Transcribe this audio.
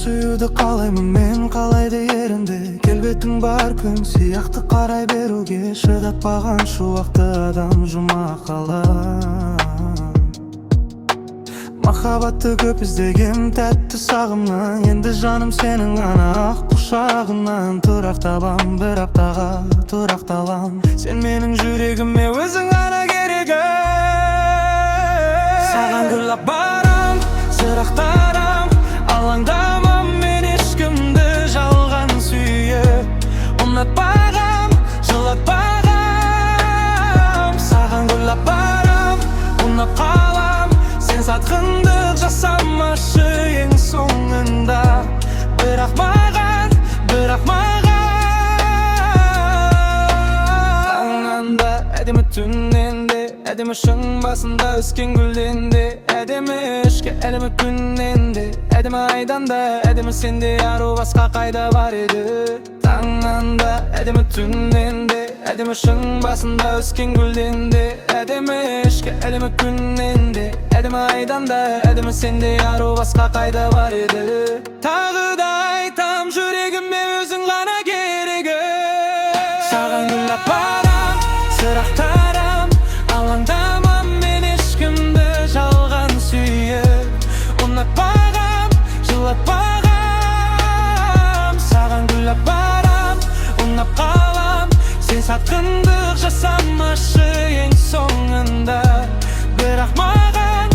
сүюді қалаймын мен, қалайды ерінді келбетің бар күн сияқты қарай беруге. Шыдатпаған шуақты адам жұма қалам. Махаббатты көп іздеген тәтті сағымнан, енді жаным сенің ғана ақ құшағынан. Тұрақ табам, бір аптаға тұрақталам. Сен менің жүрегіме өзің ғана керегі. Саған гүлап барам, сырақтарам, алаңдамам мен ешкімді жалған сүйіп. Ұнатпағам, жылатпағам. Саған гүлап барам, ұнап қалам. Сен сатқындық жасамашы ең соңында. Бірақ маған таңнанда, әдемі түннен де, әдемі шың басында өскен гүлден де, әдемі ішкі әдемі күннен де, әдемі айдан да, әдемі сенде ару басқа қайда бар еді. Таңнанда, әдемі түннен де, әдемі шың басында өскен гүлден де, әдемі ішкі әдемі күннен де, әдемі айдан да, әдемі сенде ару басқа қайда бар еді. Тағы да айтам, жүрегіме өзің ғана керегі. Саған гүлап барам, сырақтарам, алаңдамам мен ешкімді жалған сүйіп. Ұнатпағам, жылатпағам. Саған гүлап барам, ұнап қалам. Сен сатқындық жасамашы ең соңында. Бірақ маған